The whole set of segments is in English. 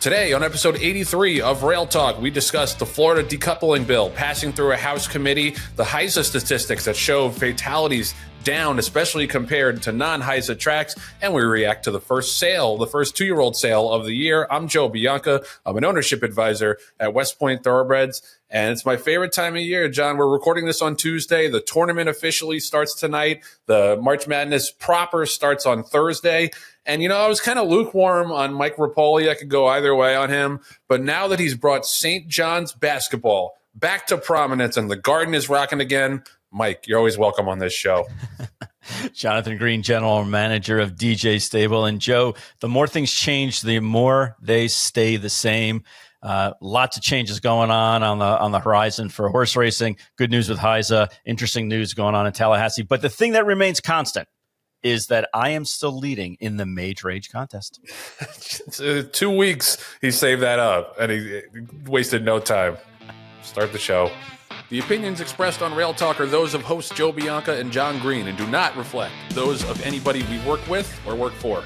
Today, on episode 83 of Rail Talk, we discussed the Florida decoupling bill passing through a House committee, the HISA statistics that show fatalities down, especially compared to non-HISA tracks, and we react to the first sale, the first 2-year-old sale of the year. I'm Joe Bianca. I'm an ownership advisor at West Point Thoroughbreds, and it's my favorite time of year, John. We're recording this on Tuesday. The tournament officially starts tonight. The March Madness proper starts on Thursday. And, you know, I was kind of lukewarm on Mike Rapoli. I could go either way on him. But now that he's brought St. John's basketball back to prominence and the Garden is rocking again, Mike, you're always welcome on this show. Jonathan Green, general manager of DJ Stable. And Joe, the more things change, the more they stay the same. Lots of changes going on the horizon for horse racing. Good news with HISA. Interesting news going on in Tallahassee. But the thing that remains constant is that I am still leading in the major age contest. 2 weeks, he saved that up, and he wasted no time. Start the show. The opinions expressed on Rail Talk are those of hosts Joe Bianca and Jon Green and do not reflect those of anybody we work with or work for.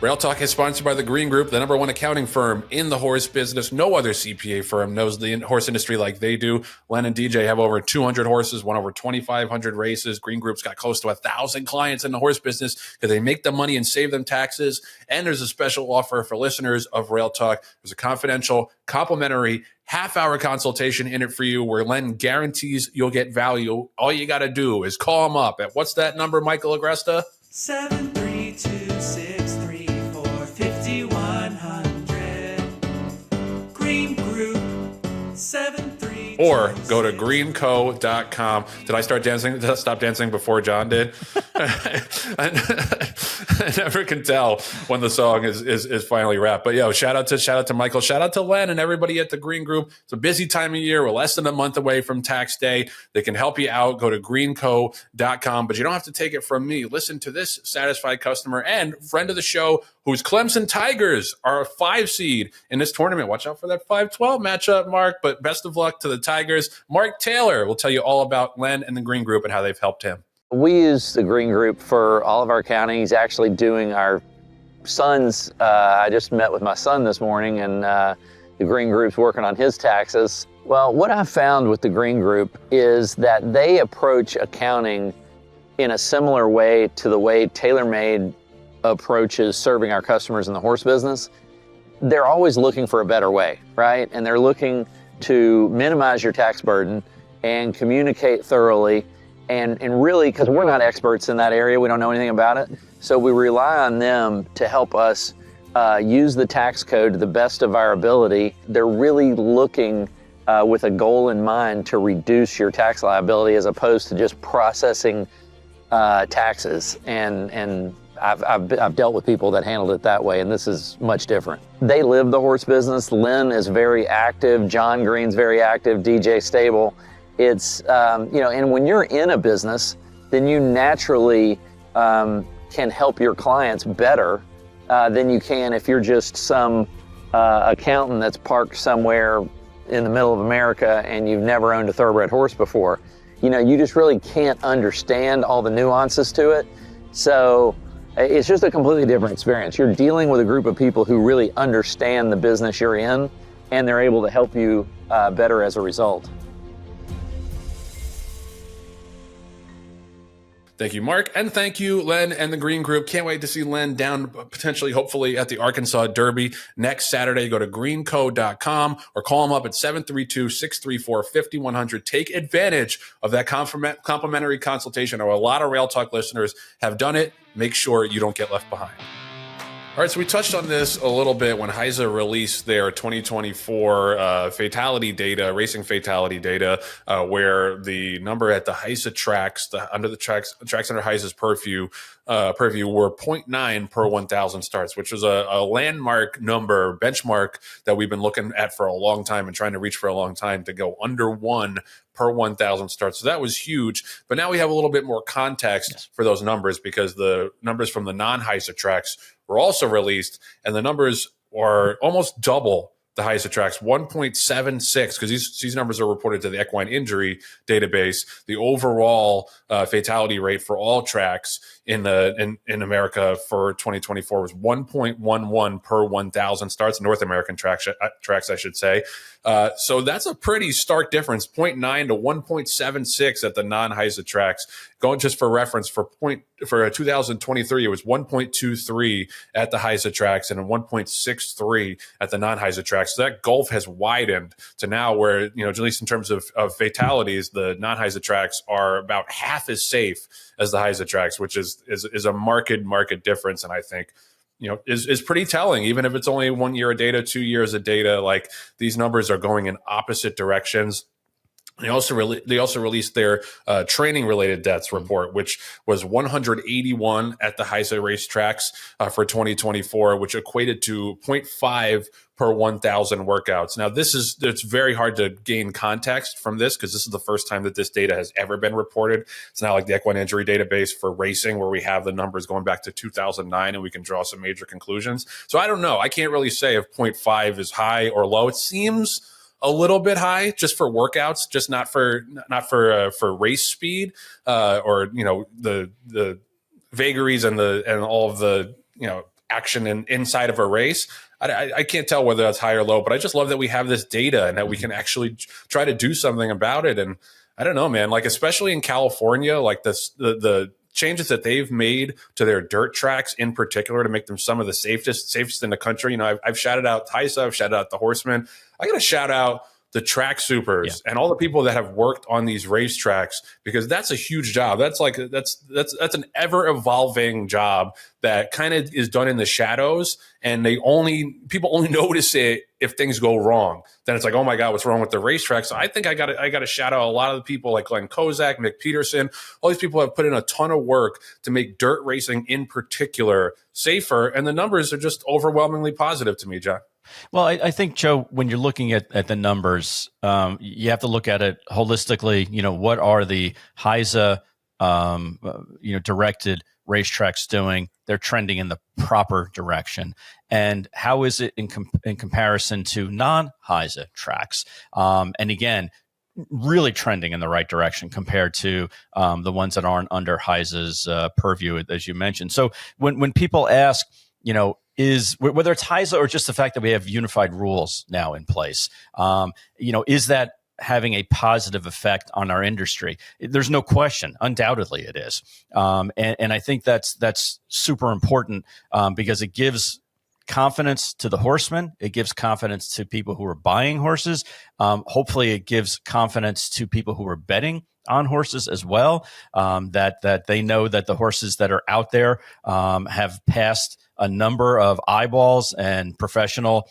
Rail Talk is sponsored by the Green Group, the #1 accounting firm in the horse business. No other CPA firm knows the horse industry like they do. Len and DJ have over 200 horses, won over 2,500 races. Green Group's got close to 1,000 clients in the horse business because they make the money and save them taxes. And there's a special offer for listeners of Rail Talk. There's a confidential, complimentary half-hour consultation in it for you where Len guarantees you'll get value. All you got to do is call him up at, what's that number, Michael Agresta? 732-634-5100. Green Group 732. Or go to greenco.com. Did I start dancing? Did I stop dancing before John did? I never can tell when the song is finally wrapped. But shout out to Michael, shout out to Len and everybody at the Green Group. It's a busy time of year. We're less than a month away from tax day. They can help you out. Go to greenco.com. But you don't have to take it from me. Listen to this satisfied customer and friend of the show, whose Clemson Tigers are a 5 seed in this tournament. Watch out for that 5-12 matchup, Mark. But best of luck to the Tigers. Mark Taylor will tell you all about Len and the Green Group and how they've helped him. We use the Green Group for all of our accounting. He's actually doing our son's. I just met with my son this morning, and the Green Group's working on his taxes. Well, what I found with the Green Group is that they approach accounting in a similar way to the way TaylorMade approaches serving our customers in the horse business. They're always looking for a better way, right? And they're looking to minimize your tax burden and communicate thoroughly. And really, because we're not experts in that area, we don't know anything about it. So we rely on them to help us use the tax code to the best of our ability. They're really looking with a goal in mind to reduce your tax liability as opposed to just processing taxes. And I've dealt with people that handled it that way, and this is much different. They live the horse business. Lynn is very active. Jon Green's very active. DJ Stable. It's, and when you're in a business, then you naturally can help your clients better than you can if you're just some accountant that's parked somewhere in the middle of America and you've never owned a thoroughbred horse before. You know, you just really can't understand all the nuances to it. So it's just a completely different experience. You're dealing with a group of people who really understand the business you're in, and they're able to help you better as a result. Thank you, Mark. And thank you, Len and the Green Group. Can't wait to see Len down potentially, hopefully, at the Arkansas Derby next Saturday. Go to greenco.com or call them up at 732-634-5100. Take advantage of that complimentary consultation. I know a lot of Rail Talk listeners have done it. Make sure you don't get left behind. All right, so we touched on this a little bit when HISA released their 2024 fatality data, racing fatality data, where the number at the HISA tracks, under the tracks under HISA's purview were 0.9 per 1,000 starts, which was a landmark number, benchmark that we've been looking at for a long time and trying to reach for a long time to go under 1 per 1,000 starts. So that was huge. But now we have a little bit more context for those numbers because the numbers from the non-HISA tracks were also released, and the numbers are almost double the HISA tracks, 1.76, because these numbers are reported to the equine injury database. The overall fatality rate for all tracks in America for 2024 was 1.11 per 1,000 starts. North American tracks, I should say. So that's a pretty stark difference, 0.9 to 1.76 at the non-HISA tracks. Going just for reference, for 2023, it was 1.23 at the HISA tracks and 1.63 at the non-HISA tracks. So that gulf has widened to now where, at least in terms of fatalities, the non-HISA tracks are about half as safe as the HISA tracks, which is a market difference. And I think, is pretty telling, even if it's only 1 year of data, 2 years of data. Like, these numbers are going in opposite directions. They also released their training related deaths report, which was 181 at the HISA racetracks for 2024, which equated to 0.5 per 1,000 workouts. Now, it's very hard to gain context from this because this is the first time that this data has ever been reported. It's not like the equine injury database for racing where we have the numbers going back to 2009 and we can draw some major conclusions. So I don't know. I can't really say if 0.5 is high or low. It seems a little bit high just for workouts, just not for race speed or the vagaries and all of the action inside of a race. I can't tell whether that's high or low, but I just love that we have this data and that we can actually try to do something about it. And I don't know, man, like, especially in California, like the changes that they've made to their dirt tracks in particular to make them some of the safest in the country. I've shouted out HISA, I've shouted out the Horsemen. I got to shout out the track supers and all the people that have worked on these racetracks, because that's a huge job. That's an ever evolving job that kind of is done in the shadows, and people only notice it if things go wrong. Then it's like, oh my God, what's wrong with the racetrack? So I think I got to shout out a lot of the people like Glenn Kozak, Mick Peterson. All these people have put in a ton of work to make dirt racing in particular safer, and the numbers are just overwhelmingly positive to me, John. Well, I think, Joe, when you're looking at the numbers, you have to look at it holistically. What are the HISA, directed racetracks doing? They're trending in the proper direction. And how is it in comparison to non-HISA tracks? And again, really trending in the right direction compared to the ones that aren't under HISA's purview, as you mentioned. So when people ask, is whether it's HISA or just the fact that we have unified rules now in place, is that having a positive effect on our industry? There's no question. Undoubtedly it is. And I think that's super important because it gives confidence to the horsemen. It gives confidence to people who are buying horses. Hopefully it gives confidence to people who are betting on horses as well, that they know that the horses that are out there have passed a number of eyeballs and professional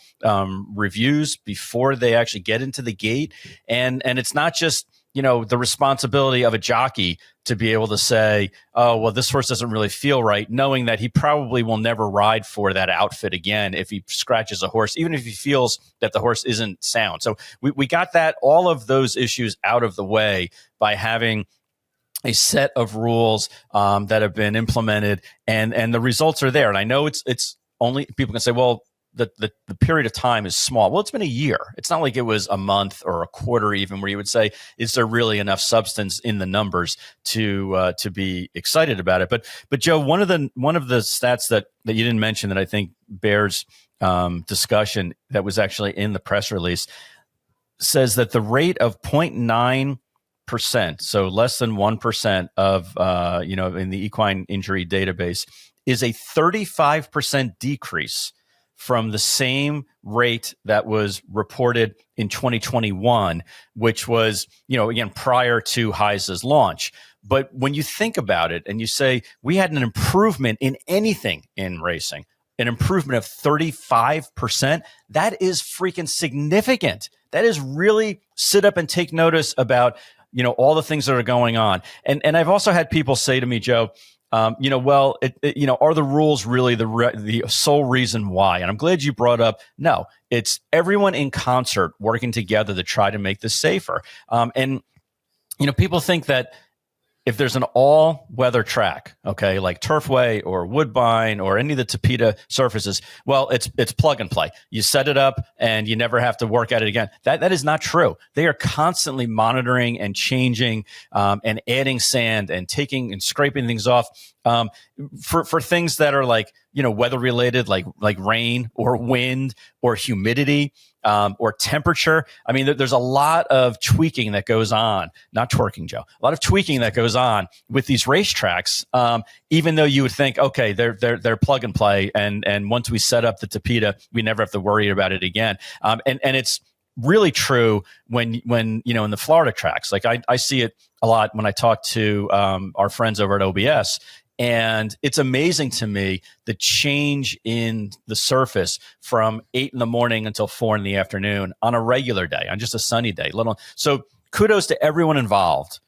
reviews before they actually get into the gate. And it's not just, the responsibility of a jockey to be able to say, oh, well, this horse doesn't really feel right, knowing that he probably will never ride for that outfit again if he scratches a horse, even if he feels that the horse isn't sound. So we got all of those issues out of the way by having a set of rules that have been implemented, and the results are there. And I know it's only, people can say, well, the period of time is small. Well, it's been a year. It's not like it was a month or a quarter even, where you would say, is there really enough substance in the numbers to be excited about it? But Joe, one of the stats that you didn't mention that I think bears discussion, that was actually in the press release, says that the rate of 0.9%, so less than 1% of in the equine injury database, is a 35% decrease from the same rate that was reported in 2021, which was, again, prior to HISA's launch. But when you think about it and you say we had an improvement in anything in racing, an improvement of 35%, that is freaking significant. That is really sit up and take notice about, all the things that are going on. And I've also had people say to me, Joe, are the rules really the sole reason why? And I'm glad you brought up, no, it's everyone in concert working together to try to make this safer. And people think that if there's an all-weather track, okay, like Turfway or Woodbine or any of the Tapeta surfaces, well, it's plug and play. You set it up and you never have to work at it again. That is not true. They are constantly monitoring and changing and adding sand and taking and scraping things off for things that are like, weather related, like rain or wind or humidity. Or temperature. I mean, there's a lot of tweaking that goes on, not twerking, Joe, a lot of tweaking that goes on with these racetracks. Even though you would think, okay, they're plug and play. And once we set up the Tapeta, we never have to worry about it again. And it's really true when, in the Florida tracks, like I see it a lot when I talk to our friends over at OBS. And it's amazing to me the change in the surface from 8 in the morning until 4 in the afternoon on a regular day, on just a sunny day. So kudos to everyone involved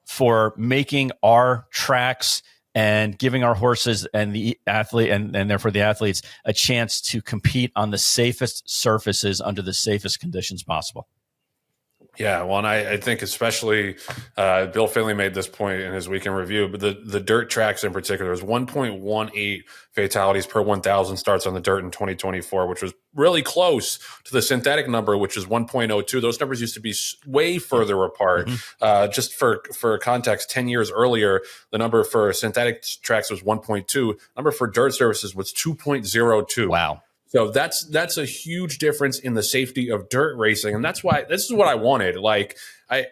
for making our tracks and giving our horses and the athlete and therefore the athletes a chance to compete on the safest surfaces under the safest conditions possible. Yeah, well, and I think especially Bill Finley made this point in his weekend review, but the dirt tracks in particular, there's 1.18 fatalities per 1,000 starts on the dirt in 2024, which was really close to the synthetic number, which is 1.02. Those numbers used to be way further apart. Just for context, 10 years earlier, the number for synthetic tracks was 1.2. Number for dirt surfaces was 2.02. Wow. So that's a huge difference in the safety of dirt racing, and that's why this is what I wanted. Like I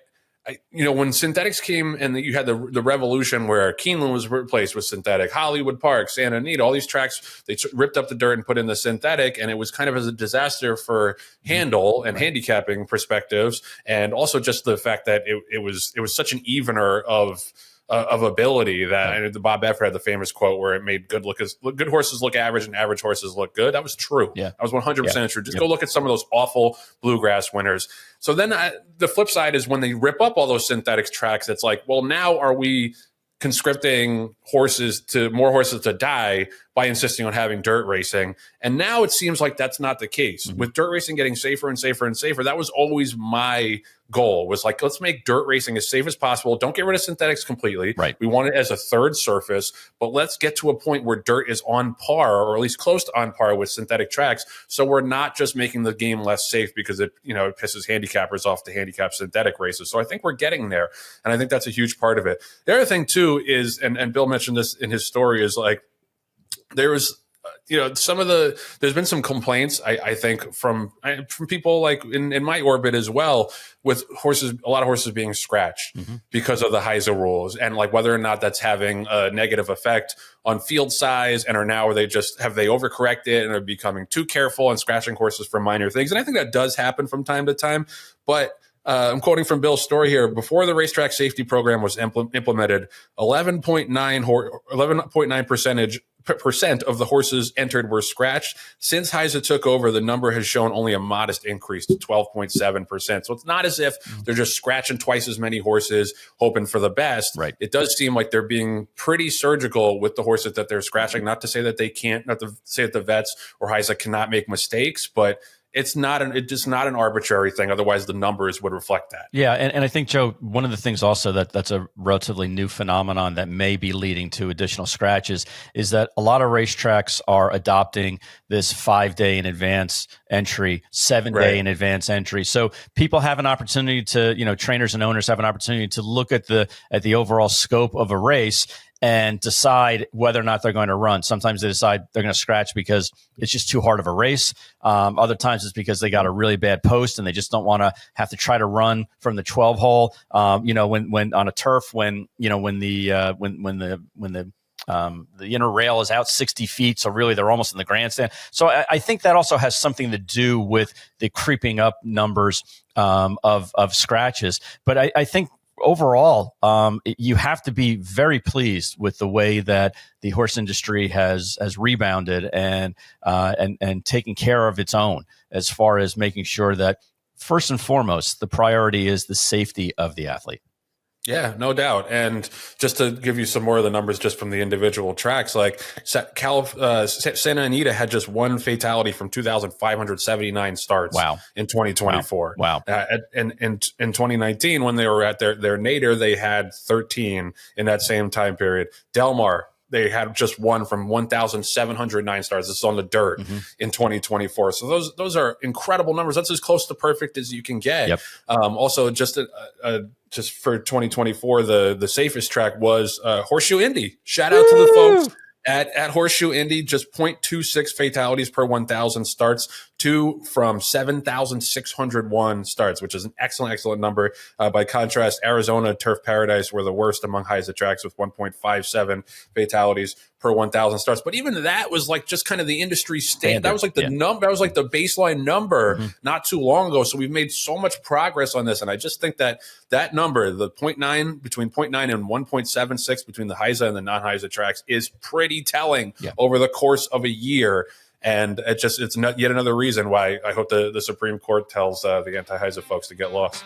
when synthetics came and you had the revolution where Keeneland was replaced with synthetic, Hollywood Park, Santa Anita, all these tracks, they ripped up the dirt and put in the synthetic, and it was kind of as a disaster for handle and handicapping perspectives, and also just the fact that it was such an evener of ability that the Bob Effer had the famous quote where it made good horses look average and average horses look good. That was true. Yeah. That was 100% true. Just go look at some of those awful bluegrass winners. So then the flip side is when they rip up all those synthetic tracks, it's like, well, now are we conscripting more horses to die by insisting on having dirt racing? And now it seems like that's not the case. With dirt racing getting safer and safer and safer, that was always my goal, was like, let's make dirt racing as safe as possible. Don't get rid of synthetics completely. Right. We want it as a third surface, but let's get to a point where dirt is on par, or at least close to on par with synthetic tracks. So we're not just making the game less safe because it pisses handicappers off to handicap synthetic races. So I think we're getting there. And I think that's a huge part of it. The other thing too is, and Bill mentioned this in his story, is like, there was, there's been some complaints, I think, from people like in my orbit as well, with horses, a lot of horses being scratched because of the HISA rules, and like whether or not that's having a negative effect on field size, and have they overcorrected and are becoming too careful and scratching horses for minor things. And I think that does happen from time to time, but I'm quoting from Bill's story here. Before the racetrack safety program was implemented, 11.9% of the horses entered were scratched. Since HISA took over, the number has shown only a modest increase to 12.7%. So it's not as if they're just scratching twice as many horses, hoping for the best. Right. It does seem like they're being pretty surgical with the horses that they're scratching. Not to say that they can't, not to say that the vets or HISA cannot make mistakes, but it's just not an arbitrary thing. Otherwise, the numbers would reflect that. Yeah, and I think, Joe, one of the things also that's a relatively new phenomenon that may be leading to additional scratches is that a lot of racetracks are adopting this 5-day in advance entry, 7-day in advance entry. So people have an opportunity to, trainers and owners have an opportunity to look at the overall scope of a race and decide whether or not they're going to run. Sometimes they decide they're going to scratch because it's just too hard of a race. Other times it's because they got a really bad post and they just don't want to have to try to run from the 12 hole. When on a turf, when the inner rail is out 60 feet, so really they're almost in the grandstand. So I think that also has something to do with the creeping up numbers of scratches. But I think overall, you have to be very pleased with the way that the horse industry has rebounded and taken care of its own, as far as making sure that first and foremost the priority is the safety of the athlete. Yeah, no doubt. And just to give you some more of the numbers just from the individual tracks, like Santa Anita had just one fatality from 2,579 starts in 2024. Wow. And in 2019, when they were at their nadir, they had 13 in that same time period. Del Mar, they had just one from 1,709 starts. This is on the dirt in 2024. So those are incredible numbers. That's as close to perfect as you can get. Yep. Also, just for 2024, the safest track was Horseshoe Indy. Shout out to the folks at Horseshoe Indy. Just 0.26 fatalities per 1,000 starts, from 7,601 starts, which is an excellent number. By contrast, Arizona Turf Paradise were the worst among HISA tracks with 1.57 fatalities per 1,000 starts. But even that was like just kind of the industry standard. That was like the number. That was like the baseline number not too long ago. So we've made so much progress on this, and I just think that number, the 0.9 between 0.9 and 1.76 between the HISA and the non-HISA tracks, is pretty telling over the course of a year. And it's not yet another reason why I hope the Supreme Court tells the anti-HISA folks to get lost.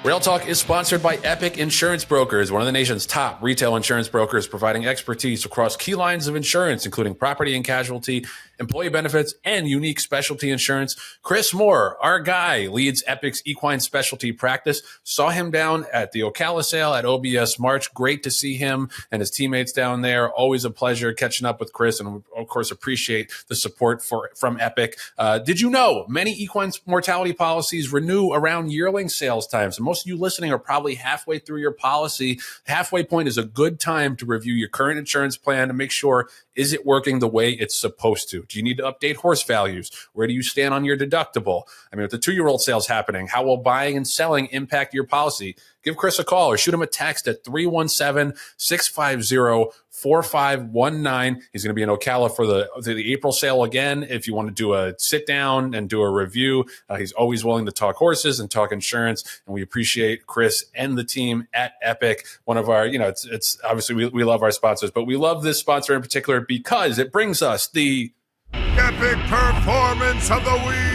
Rail Talk is sponsored by Epic Insurance Brokers, one of the nation's top retail insurance brokers, providing expertise across key lines of insurance, including property and casualty, employee benefits, and unique specialty insurance. Chris Moore, our guy, leads Epic's equine specialty practice. Saw him down at the Ocala sale at OBS March. Great to see him and his teammates down there. Always a pleasure catching up with Chris, and of course appreciate the support from Epic. Did you know many equine mortality policies renew around yearling sales times? And most of you listening are probably halfway through your policy. Halfway point is a good time to review your current insurance plan to make sure, is it working the way it's supposed to? Do you need to update horse values? Where do you stand on your deductible? I mean, with the 2-year-old sales happening, how will buying and selling impact your policy? Give Chris a call or shoot him a text at 317-650-4519. He's going to be in Ocala for the April sale again. If you want to do a sit down and do a review, he's always willing to talk horses and talk insurance. And we appreciate Chris and the team at Epic. One of our, it's obviously we love our sponsors, but we love this sponsor in particular because it brings us the Epic Performance of the Week.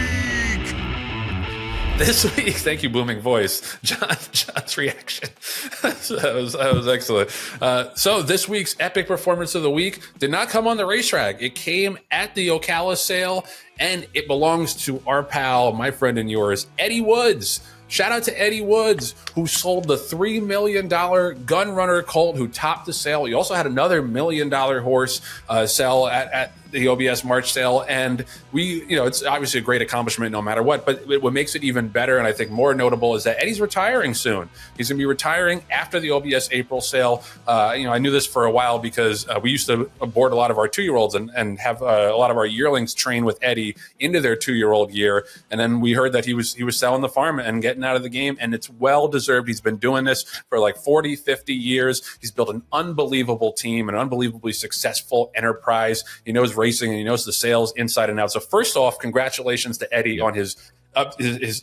This week, thank you, booming voice, John's reaction. that was excellent. So this week's Epic Performance of the Week did not come on the racetrack. It came at the Ocala sale, and it belongs to our pal, my friend and yours, Eddie Woods. Shout out to Eddie Woods, who sold the $3 million gun runner colt, who topped the sale. He also had another $1 million horse sell at the OBS March sale. And it's obviously a great accomplishment no matter what, but what makes it even better, and I think more notable, is that Eddie's retiring soon. He's going to be retiring after the OBS April sale. I knew this for a while because we used to board a lot of our 2-year-olds and have a lot of our yearlings train with Eddie into their 2-year-old year. And then we heard that he was selling the farm and getting out of the game, and it's well-deserved. He's been doing this for like 40, 50 years. He's built an unbelievable team, an unbelievably successful enterprise. He knows racing and he knows the sales inside and out. So first off, congratulations to Eddie on his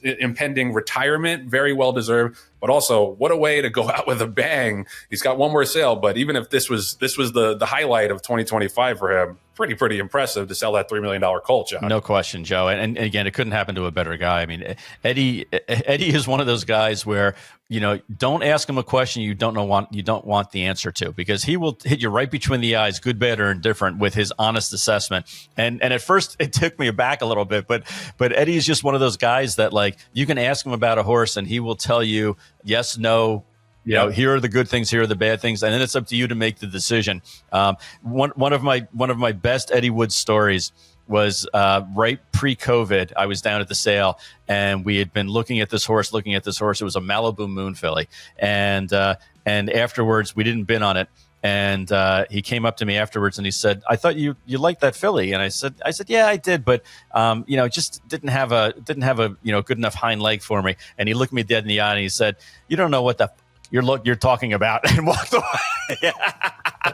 impending retirement. Very well deserved, but also what a way to go out with a bang. He's got one more sale, but even if this was the highlight of 2025 for him, pretty impressive to sell that $3 million colt, John. No question, Joe. And again, it couldn't happen to a better guy. I mean, Eddie is one of those guys where, don't ask him a question you don't want the answer to, because he will hit you right between the eyes, good, bad, or indifferent, with his honest assessment. And at first it took me aback a little bit, but Eddie is just one of those guys that, like, you can ask him about a horse and he will tell you yes, no. Here are the good things, here are the bad things, and then it's up to you to make the decision. One of my best Eddie Woods stories was right pre-COVID. I was down at the sale, and we had been looking at this horse. It was a Malibu Moon filly, and afterwards we didn't bid on it. And he came up to me afterwards and he said, "I thought you liked that filly." And I said, "Yeah, I did, but just didn't have a good enough hind leg for me." And he looked me dead in the eye and he said, "You don't know what the you're talking about," and walked away.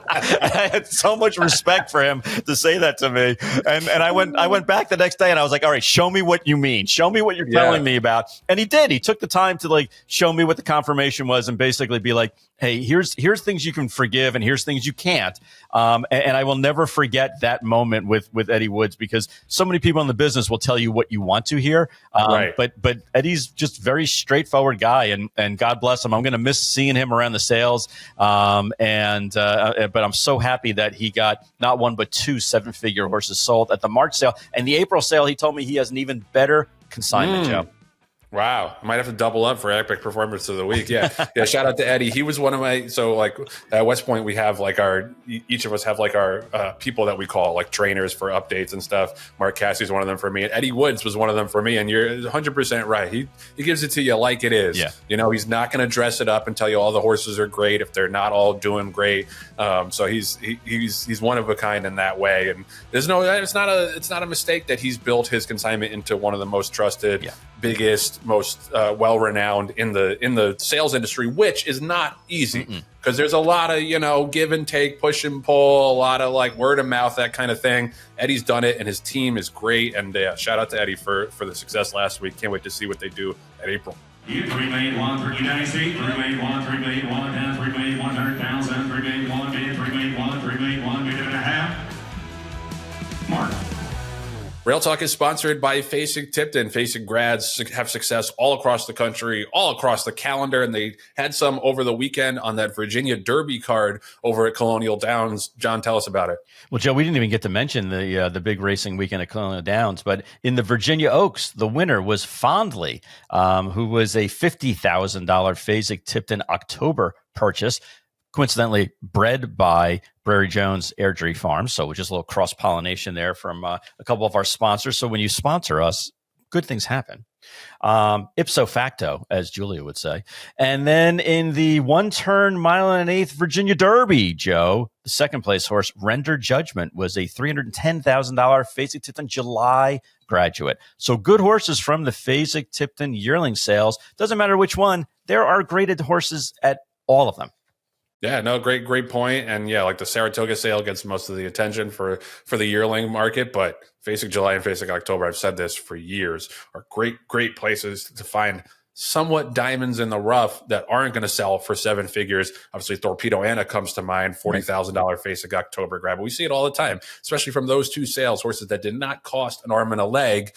I had so much respect for him to say that to me. And I went back the next day and I was like, all right, show me what you mean. Show me what you're telling me about. And he did. He took the time to like show me what the confirmation was and basically be like, hey, here's things you can forgive and here's things you can't. And I will never forget that moment with Eddie Woods, because so many people in the business will tell you what you want to hear. Right. But Eddie's just very straightforward guy, and God bless him. I'm going to miss seeing him around the sales. But I'm so happy that he got not one but two 7-figure horses sold at the March sale. And the April sale, he told me he has an even better consignment, Joe. Wow. I might have to double up for epic performance of the week. Yeah. Yeah. Shout out to Eddie. He was one of my, so like at West Point, we have like each of us have like our people that we call like trainers for updates and stuff. Mark Cassie's one of them for me. And Eddie Woods was one of them for me. And you're 100% right. He gives it to you like it is. Yeah. You know, he's not going to dress it up and tell you all the horses are great if they're not all doing great. So he's one of a kind in that way. And it's not a mistake that he's built his consignment into one of the most trusted, biggest, most well-renowned in the sales industry, which is not easy because there's a lot of, give and take, push and pull, a lot of like word of mouth, that kind of thing. Eddie's done it and his team is great. And shout out to Eddie for the success last week. Can't wait to see what they do at April. 3 million, 1 United States, 3 million, 1, 3 million, 1, and 3 million, 100,000, 3 million, 1 million, 3 million, 1, 3 million, 1 million and a half. Mark. Rail Talk is sponsored by Facing Tipton. Facing grads have success all across the country, all across the calendar, and they had some over the weekend on that Virginia Derby card over at Colonial Downs. John, tell us about it. Well, Joe, we didn't even get to mention the big racing weekend at Colonial Downs, but in the Virginia Oaks, the winner was Fondly, who was a $50,000 Facing Tipton October purchase. Coincidentally, bred by Brary Jones Airdrie Farms, so just a little cross-pollination there from a couple of our sponsors. So when you sponsor us, good things happen. Ipso facto, as Julia would say. And then in the 1-turn mile and an eighth Virginia Derby, Joe, the second place horse, Render Judgment, was a $310,000 Facing Tipton July graduate. So good horses from the Facing Tipton yearling sales. Doesn't matter which one. There are graded horses at all of them. Yeah, no, great point. And yeah, like the Saratoga sale gets most of the attention for the yearling market, but Facing July and Facing October, I've said this for years, are great places to find somewhat diamonds in the rough that aren't going to sell for 7 figures. Obviously, Torpedo Anna comes to mind, $40,000 Facing October grab. But we see it all the time, especially from those two sales, horses that did not cost an arm and a leg,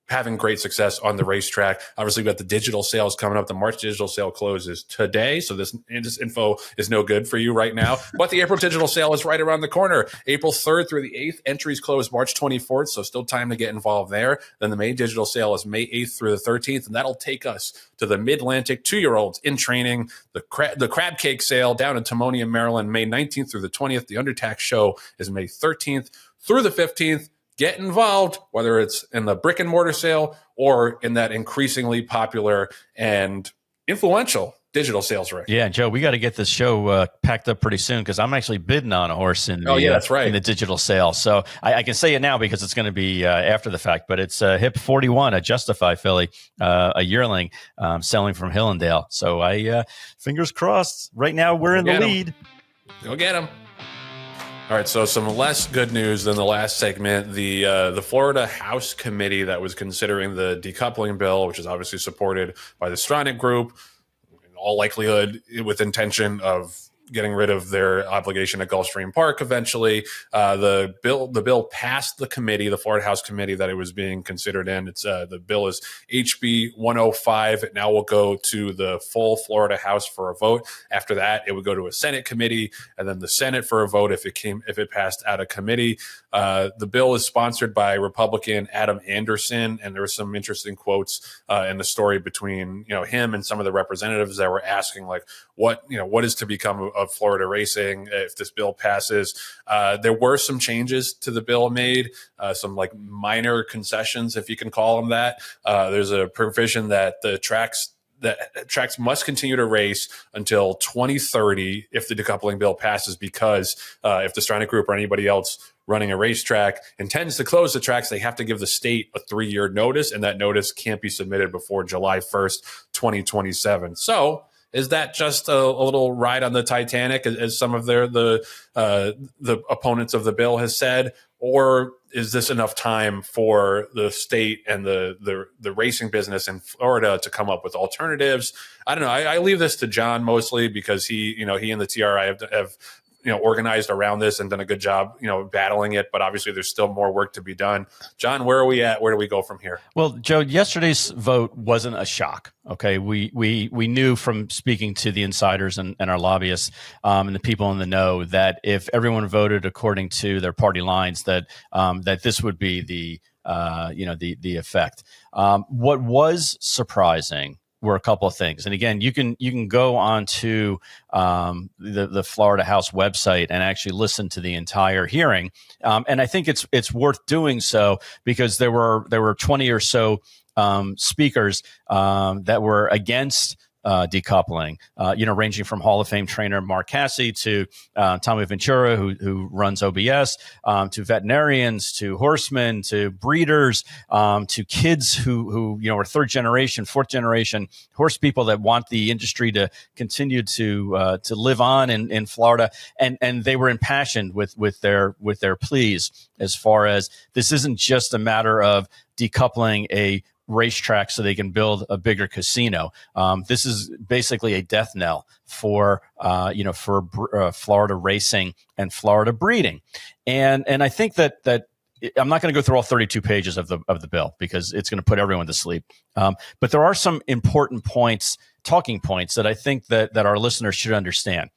having great success on the racetrack. Obviously, we've got the digital sales coming up. The March digital sale closes today, so this info is no good for you right now. But the April digital sale is right around the corner. April 3rd through the 8th. Entries close March 24th, so still time to get involved there. Then the May digital sale is May 8th through the 13th, and that'll take us to the Mid-Atlantic 2-year-olds in training. The crab cake sale down in Timonium, Maryland, May 19th through the 20th. The Undertax show is May 13th through the 15th. Get involved, whether it's in the brick and mortar sale or in that increasingly popular and influential digital sales rate. Yeah, Joe, we got to get this show packed up pretty soon because I'm actually bidding on a horse in the, that's right, in the digital sale. So I can say it now because it's going to be after the fact, but it's HIP 41, a Justify filly, a yearling selling from Hillendale. So I fingers crossed. Right now we're in the lead. Go get him. All right, so some less good news than the last segment. The Florida House Committee that was considering the decoupling bill, which is obviously supported by the Stronach Group, in all likelihood with intention of getting rid of their obligation at Gulfstream Park eventually. The bill passed the committee, the Florida House Committee that it was being considered in. It's the bill is HB 105. It now will go to the full Florida House for a vote. After that, it would go to a Senate committee and then the Senate for a vote if it passed out of committee. The bill is sponsored by Republican Adam Anderson, and there were some interesting quotes in the story between him and some of the representatives that were asking like what is to become of Florida racing if this bill passes. There were some changes to the bill made, some like minor concessions, if you can call them that. There's a provision that tracks must continue to race until 2030 if the decoupling bill passes, because if the Stronach Group or anybody else running a racetrack intends to close the tracks, they have to give the state a 3-year notice, and that notice can't be submitted before July 1st, 2027. So Is that just a little ride on the Titanic, as some of the opponents of the bill has said, or is this enough time for the state and the racing business in Florida to come up with alternatives? I don't know. I leave this to John mostly because he and the TRI have organized around this and done a good job, battling it. But obviously, there's still more work to be done. John, where are we at? Where do we go from here? Well, Joe, yesterday's vote wasn't a shock. Okay, we knew from speaking to the insiders and our lobbyists and the people in the know that if everyone voted according to their party lines, that this would be the effect. What was surprising were a couple of things. And again, you can go onto the Florida House website and actually listen to the entire hearing. And I think it's worth doing so because there were 20 or so speakers that were against decoupling, ranging from Hall of Fame trainer Mark Cassie to Tommy Ventura, who runs OBS, to veterinarians, to horsemen, to breeders, to kids who are third generation, fourth generation horse people that want the industry to continue to live on in Florida, and they were impassioned with their pleas as far as this isn't just a matter of decoupling a racetrack so they can build a bigger casino. This is basically a death knell for Florida racing and Florida breeding. And I think that I'm not going to go through all 32 pages of the bill because it's going to put everyone to sleep. But there are some important points, talking points that I think that our listeners should understand.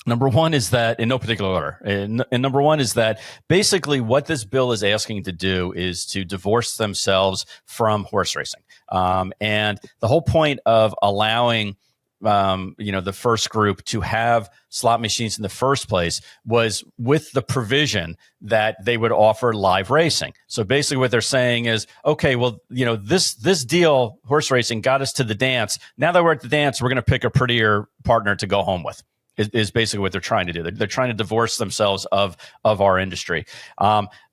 Number one is that, in no particular order, and number one is that basically what this bill is asking to do is to divorce themselves from horse racing. And the whole point of allowing the first group to have slot machines in the first place was with the provision that they would offer live racing. So basically what they're saying is, okay, well, this deal, horse racing, got us to the dance. Now that we're at the dance, we're going to pick a prettier partner to go home with. Is basically what they're trying to do. They're trying to divorce themselves of our industry.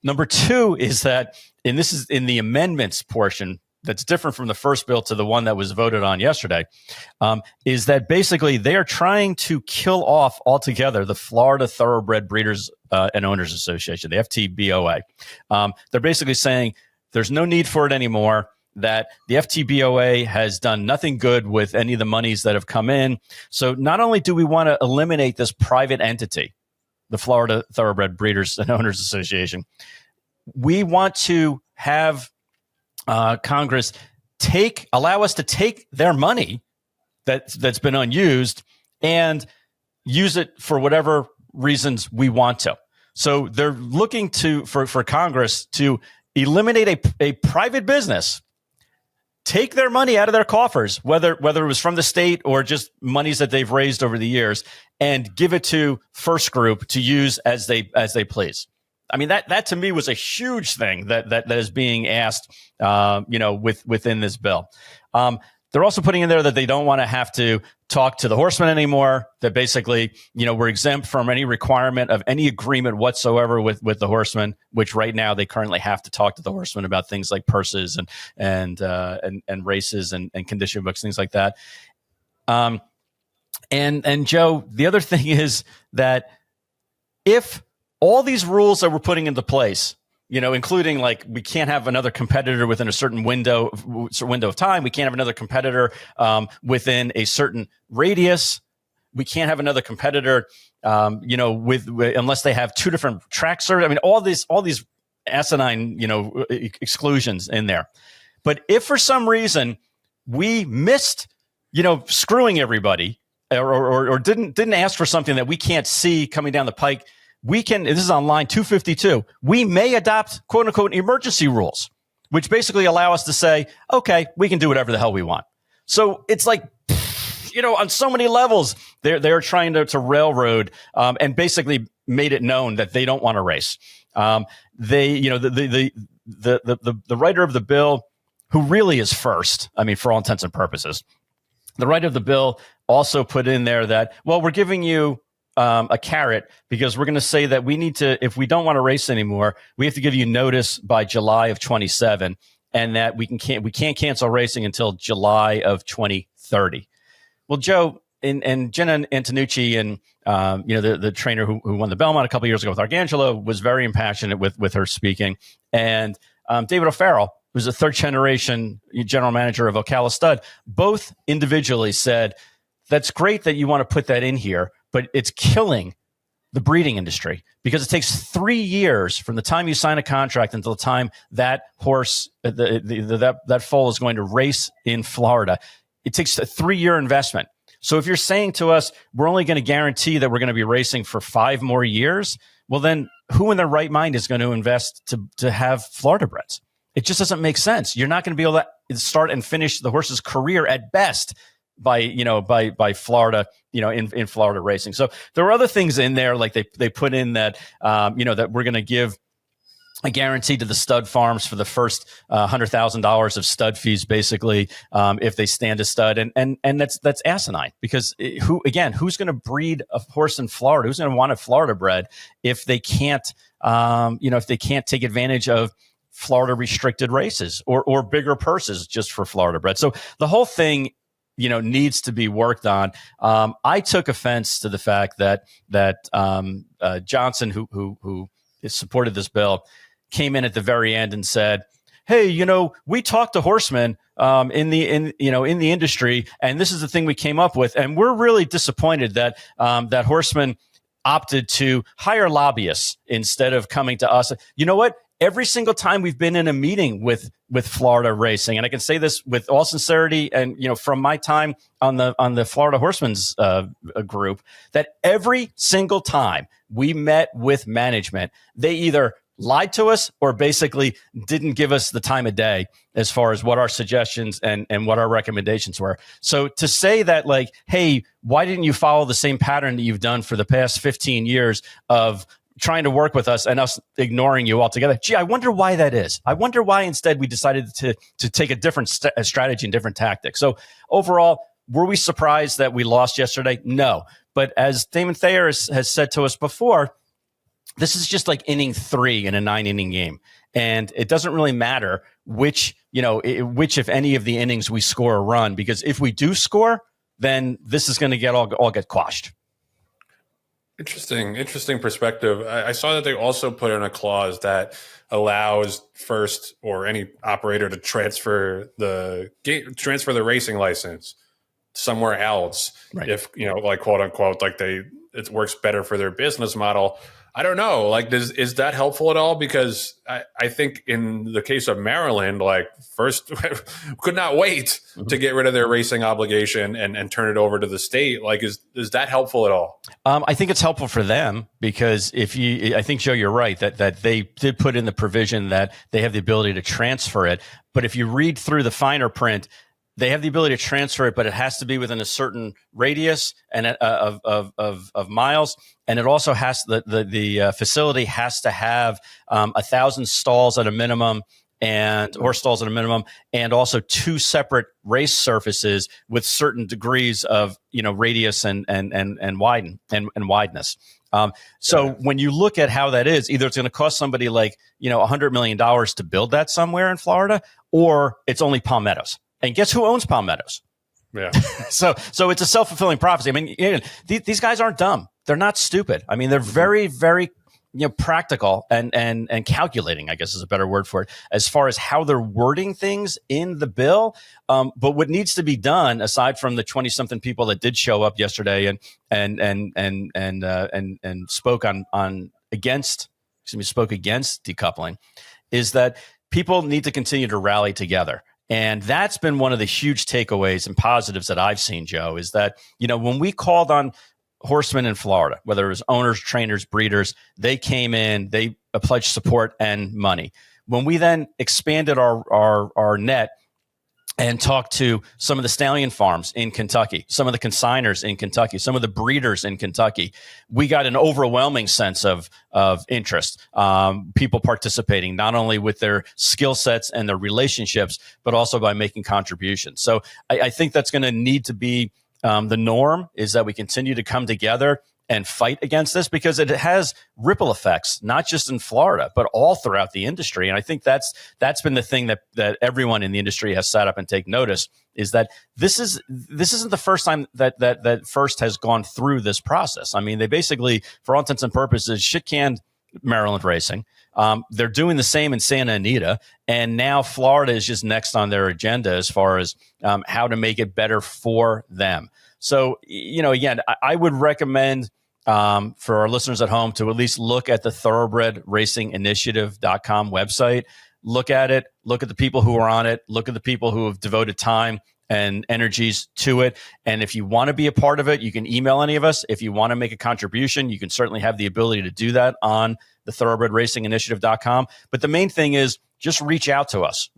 Number two is that, and this is in the amendments portion that's different from the first bill to the one that was voted on yesterday, is that basically they are trying to kill off altogether the Florida Thoroughbred Breeders and Owners Association, the FTBOA. They're basically saying there's no need for it anymore, that the FTBOA has done nothing good with any of the monies that have come in. So not only do we want to eliminate this private entity, the Florida Thoroughbred Breeders and Owners Association, we want to have Congress allow us to take their money that's been unused and use it for whatever reasons we want to. So they're looking for Congress to eliminate a private business, take their money out of their coffers, whether it was from the state or just monies that they've raised over the years, and give it to First Group to use as they please. I mean, that to me was a huge thing that is being asked, within this bill. They're also putting in there that they don't want to have to talk to the horsemen anymore, that basically, we're exempt from any requirement of any agreement whatsoever with the horsemen, which right now they currently have to talk to the horsemen about things like purses and races and condition books, things like that. And Joe, the other thing is that if all these rules that we're putting into place, including like we can't have another competitor within a certain window of time. We can't have another competitor within a certain radius. We can't have another competitor, with unless they have two different track service. I mean, all these asinine, exclusions in there. But if for some reason we missed, screwing everybody, or didn't ask for something that we can't see coming down the pike, we can, this is on line 252, we may adopt quote unquote emergency rules, which basically allow us to say, okay, we can do whatever the hell we want. So it's like, on so many levels, they're trying to railroad, and basically made it known that they don't want to race. The writer of the bill, who really is first, I mean, for all intents and purposes, the writer of the bill also put in there that, well, we're giving you a carrot because we're going to say that we need to, if we don't want to race anymore, we have to give you notice by July of 27, and that we can't cancel racing until July of 2030, Well, Joe and Jenna Antonucci and the trainer who won the Belmont a couple years ago with Arcangelo was very impassionate with her speaking. And David O'Farrell, who's a third generation general manager of Ocala Stud, both individually said, that's great that you want to put that in here, but it's killing the breeding industry because it takes 3 years from the time you sign a contract until the time that horse, that foal is going to race in Florida. It takes a 3-year investment. So if you're saying to us, we're only going to guarantee that we're going to be racing for 5 more years, well, then who in their right mind is going to invest to have Florida breds? It just doesn't make sense. You're not going to be able to start and finish the horse's career at best by Florida, in Florida racing. So there were other things in there, like they put in that, that we're going to give a guarantee to the stud farms for the first $100,000 of stud fees, basically, if they stand a stud, and that's asinine because who's going to breed a horse in Florida? Who's going to want a Florida bred if they can't, take advantage of Florida restricted races or bigger purses just for Florida bred? So the whole thing, needs to be worked on. I took offense to the fact that Johnson, who supported this bill, came in at the very end and said, "Hey, we talked to horsemen in the industry, and this is the thing we came up with, and we're really disappointed that that horsemen opted to hire lobbyists instead of coming to us." You know what? Every single time we've been in a meeting with Florida racing, and I can say this with all sincerity, and from my time on the Florida Horsemen's group, that every single time we met with management, they either lied to us or basically didn't give us the time of day as far as what our suggestions and what our recommendations were. So to say that, like, hey, why didn't you follow the same pattern that you've done for the past 15 years of trying to work with us and us ignoring you altogether? Gee, I wonder why that is. I wonder why instead we decided to take a different strategy and different tactics. So overall, were we surprised that we lost yesterday? No. But as Damon Thayer has said to us before, this is just like inning 3 in a 9-inning game. And it doesn't really matter which, if any of the innings we score a run, because if we do score, then this is going to all get quashed. Interesting perspective. I saw that they also put in a clause that allows first or any operator to transfer the racing license somewhere else, right? If like quote unquote, like it works better for their business model. I don't know. Like, is that helpful at all? Because I think in the case of Maryland, like first could not wait to get rid of their racing obligation and turn it over to the state. Like, is that helpful at all? I think it's helpful for them because I think, Joe, you're right that they did put in the provision that they have the ability to transfer it. But if you read through the finer print, they have the ability to transfer it, but it has to be within a certain radius and of miles, and it also has the facility has to have 1,000 stalls at a minimum and horse stalls at a minimum, and also 2 separate race surfaces with certain degrees of radius and wideness. So when you look at how that is, either it's going to cost somebody like $100 million to build that somewhere in Florida, or it's only Palmettos. And guess who owns Palmettos? Yeah. So it's a self-fulfilling prophecy. I mean, these guys aren't dumb. They're not stupid. I mean, they're very, very, practical and calculating, I guess is a better word for it, as far as how they're wording things in the bill. But what needs to be done, aside from the 20-something people that did show up yesterday and spoke against decoupling, is that people need to continue to rally together. And that's been one of the huge takeaways and positives that I've seen, Joe, is that, when we called on horsemen in Florida, whether it was owners, trainers, breeders, they came in, they pledged support and money. When we then expanded our net and talked to some of the stallion farms in Kentucky, some of the consigners in Kentucky, some of the breeders in Kentucky, we got an overwhelming sense of interest, people participating, not only with their skill sets and their relationships, but also by making contributions. So I think that's going to need to be the norm, is that we continue to come together and fight against this, because it has ripple effects, not just in Florida, but all throughout the industry. And I think that's been the thing that everyone in the industry has sat up and take notice, is that this isn't the first time that First has gone through this process. I mean, they basically, for all intents and purposes, shit-canned Maryland racing. They're doing the same in Santa Anita, and now Florida is just next on their agenda as far as how to make it better for them. So, again, I would recommend for our listeners at home to at least look at the thoroughbredracinginitiative.com website. Look at it, look at the people who are on it, look at the people who have devoted time and energies to it. And if you want to be a part of it, you can email any of us. If you want to make a contribution, you can certainly have the ability to do that on the thoroughbredracinginitiative.com. But the main thing is just reach out to us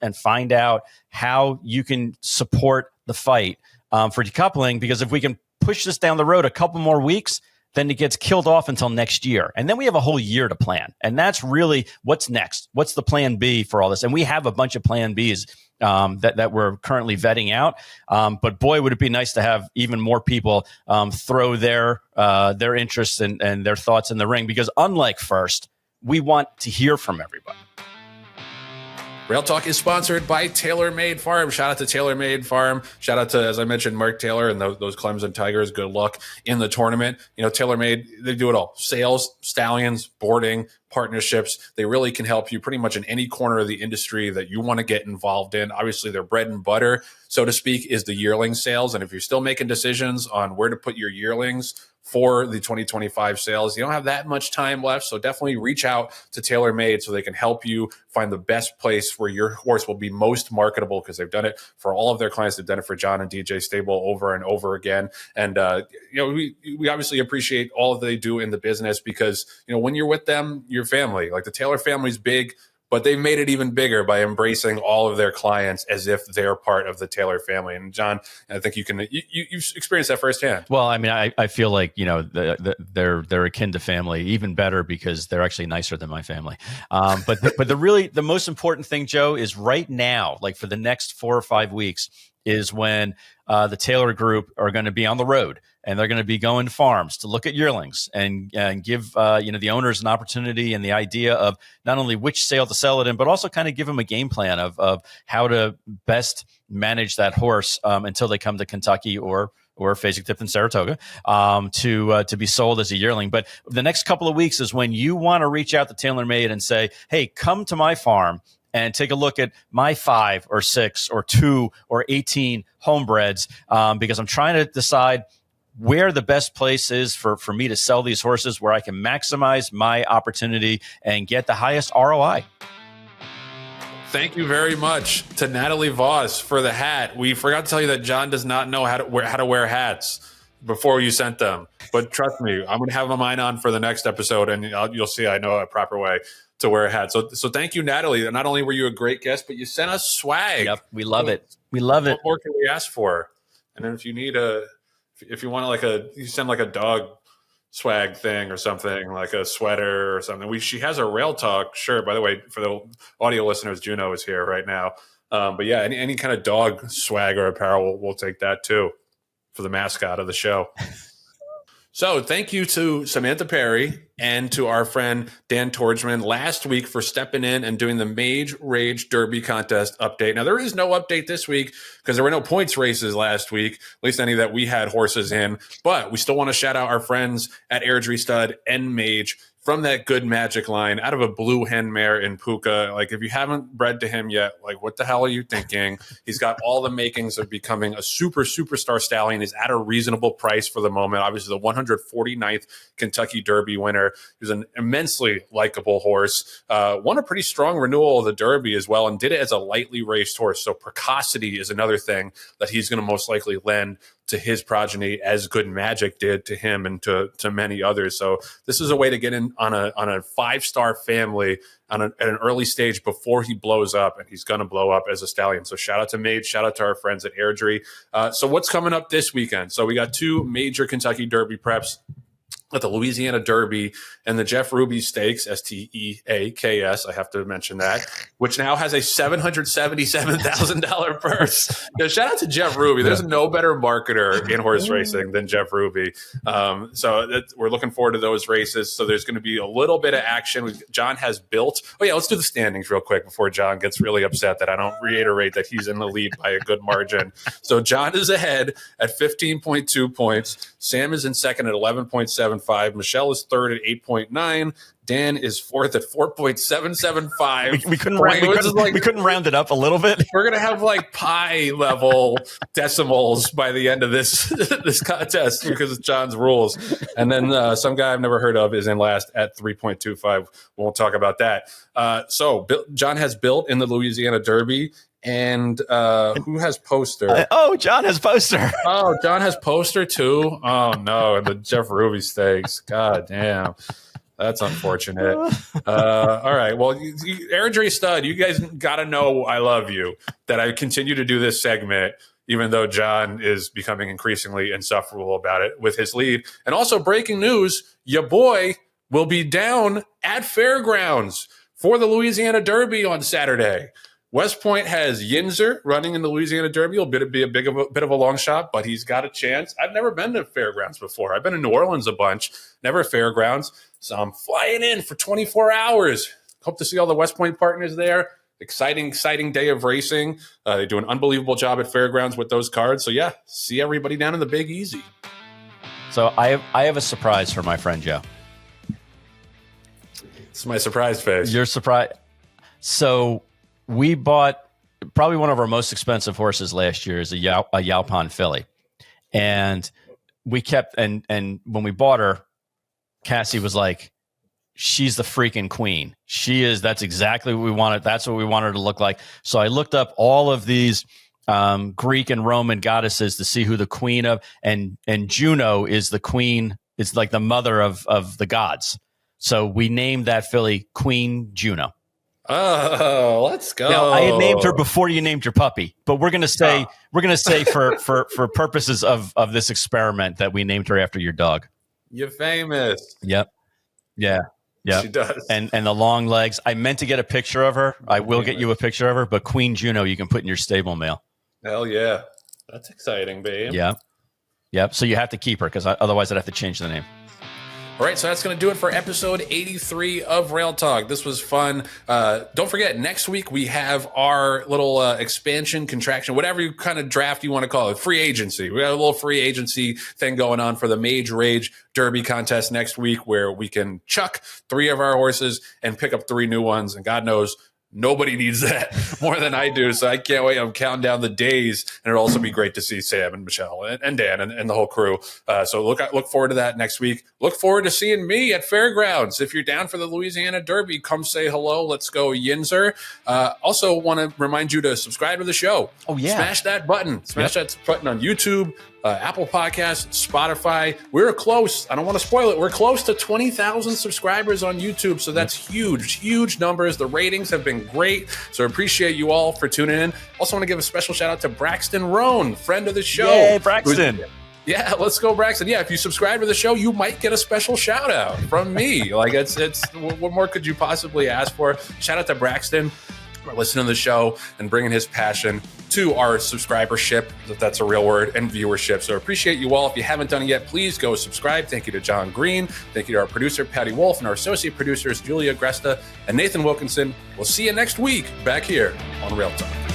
and find out how you can support the fight for decoupling, because if we can push this down the road a couple more weeks, then it gets killed off until next year. And then we have a whole year to plan. And that's really what's next. What's the plan B for all this? And we have a bunch of plan Bs that we're currently vetting out. But boy, would it be nice to have even more people throw their interests and their thoughts in the ring, because unlike First, we want to hear from everybody. Rail Talk is sponsored by TaylorMade Farm. Shout out to TaylorMade Farm. Shout out to, as I mentioned, Mark Taylor and those Clemson Tigers. Good luck in the tournament. TaylorMade, they do it all. Sales, stallions, boarding, partnerships. They really can help you pretty much in any corner of the industry that you want to get involved in. Obviously, their bread and butter, so to speak, is the yearling sales. And if you're still making decisions on where to put your yearlings for the 2025 sales, you don't have that much time left. So definitely reach out to TaylorMade so they can help you find the best place where your horse will be most marketable, because they've done it for all of their clients. They've done it for John and DJ Stable over and over again. And, we obviously appreciate all that they do in the business, because, when you're with them, your family, like the Taylor family's big, but they've made it even bigger by embracing all of their clients as if they're part of the Taylor family. And John, I think you've experienced that firsthand. Well, I mean, I feel like, they're akin to family, even better because they're actually nicer than my family. But the most important thing, Joe, is right now, like for the next 4 or 5 weeks, is when the Taylor Group are going to be on the road, and they're going to be going to farms to look at yearlings and give the owners an opportunity and the idea of not only which sale to sell it in, but also kind of give them a game plan of how to best manage that horse until they come to Kentucky or Fasig-Tipton, Saratoga to be sold as a yearling. But the next couple of weeks is when you want to reach out to TaylorMade and say, hey, come to my farm and take a look at my 5 or 6 or 2 or 18 homebreds, because I'm trying to decide where the best place is for me to sell these horses, where I can maximize my opportunity and get the highest ROI. Thank you very much to Natalie Voss for the hat. We forgot to tell you that John does not know how to wear hats before you sent them. But trust me, I'm going to have mine on for the next episode, and you'll see I know a proper way to wear a hat. So thank you, Natalie. Not only were you a great guest, but you sent us swag. Yep, we love it. We love it. What more can we ask for? And then if you want you send like a dog swag thing or something, like a sweater or something. She has a Rail Talk shirt, by the way, for the audio listeners. Juno is here right now. But yeah, any kind of dog swag or apparel, we'll take that too for the mascot of the show. So thank you to Samantha Perry and to our friend Dan Torgman last week for stepping in and doing the Mage Rage Derby contest update. Now, there is no update this week because there were no points races last week, at least any that we had horses in. But we still want to shout out our friends at Airdrie Stud and Mage from that Good Magic line out of a blue hen mare in Puka. Like, if you haven't bred to him yet, like, what the hell are you thinking? He's got all the makings of becoming a superstar stallion. He's at a reasonable price for the moment. Obviously, the 149th Kentucky Derby winner. He's an immensely likable horse. Won a pretty strong renewal of the Derby as well, and did it as a lightly raced horse. So precocity is another thing that he's going to most likely lend to his progeny, as Good Magic did to him and to many others. So this is a way to get in on a 5-star family at an early stage before he blows up, and he's going to blow up as a stallion. So shout out to Mage, shout out to our friends at Airdrie. So what's coming up this weekend? So we got 2 major Kentucky Derby preps. at the Louisiana Derby and the Jeff Ruby Stakes, STEAKS, I have to mention that, which now has a $777,000 purse. Shout out to Jeff Ruby. There's no better marketer in horse racing than Jeff Ruby. We're looking forward to those races. So there's going to be a little bit of action. John has built. Oh, yeah, let's do the standings real quick before John gets really upset that I don't reiterate that he's in the lead by a good margin. So John is ahead at 15.2 points. Sam is in second at 11.75. Michelle is third at 8.9. Dan is fourth at 4.775. We couldn't round it up a little bit. We're gonna have like pi level decimals by the end of this contest because it's John's rules. And then some guy I've never heard of is in last at 3.25. We won't talk about that. So John has built in the Louisiana Derby. And who has poster? John has poster. Oh, John has poster too. Oh no, and the Jeff Ruby Stakes. God damn. That's unfortunate. All right. Well, Aaron Dre Stud, you guys got to know I love you, that I continue to do this segment, even though John is becoming increasingly insufferable about it with his lead. And also breaking news, your boy will be down at Fairgrounds for the Louisiana Derby on Saturday. West Point has Yinzer running in the Louisiana Derby. It'll be a bit of a long shot, but he's got a chance. I've never been to Fairgrounds before. I've been in New Orleans a bunch, never Fairgrounds. So I'm flying in for 24 hours. Hope to see all the West Point partners there. Exciting day of racing. They do an unbelievable job at Fairgrounds with those cards. So yeah, see everybody down in the Big Easy. So I have a surprise for my friend Joe. It's my surprise face. You're surprised. So we bought probably one of our most expensive horses last year is a Yalpon filly. And we kept, and when we bought her, Cassie was like, she's the freaking queen. That's exactly what we wanted. That's what we wanted her to look like. So I looked up all of these Greek and Roman goddesses to see who the queen of, and Juno is the queen. It's like the mother of the gods. So we named that filly Queen Juno. Oh, let's go. Now, I had named her before you named your puppy, but we're going to say for purposes of this experiment that we named her after your dog. You're famous. Yep. Yeah. Yeah. She does. And the long legs. I meant to get a picture of her. I will get you a picture of her, but Queen Juno you can put in your stable mail. Hell yeah. That's exciting, babe. Yeah. Yep. So you have to keep her because otherwise I'd have to change the name. All right, so that's going to do it for episode 83 of Rail Talk. This was fun. Don't forget, next week we have our little expansion, contraction, whatever kind of draft you want to call it, free agency. We got a little free agency thing going on for the Mage Rage Derby contest next week where we can chuck 3 of our horses and pick up 3 new ones, and God knows, nobody needs that more than I do. So I can't wait. I'm counting down the days. And it'll also be great to see Sam and Michelle and Dan and the whole crew. So look forward to that next week. Look forward to seeing me at Fairgrounds. If you're down for the Louisiana Derby, come say hello. Let's go Yinzer. Also want to remind you to subscribe to the show. Oh, yeah. Smash that button. Smash that button on YouTube, Apple Podcasts, Spotify. We're close. I don't want to spoil it. We're close to 20,000 subscribers on YouTube. So that's huge numbers. The ratings have been great. So appreciate you all for tuning in. Also want to give a special shout out to Braxton Roan, friend of the show. Yay, Braxton. Yeah, let's go, Braxton. Yeah, if you subscribe to the show, you might get a special shout out from me. Like it's what more could you possibly ask for? Shout out to Braxton for listening to the show and bringing his passion to our subscribership, if that's a real word, and viewership. So appreciate you all. If you haven't done it yet, please go subscribe. Thank you to Jon Green. Thank you to our producer, Patty Wolf, and our associate producers, Julia Gresta and Nathan Wilkinson. We'll see you next week back here on Rail Talk.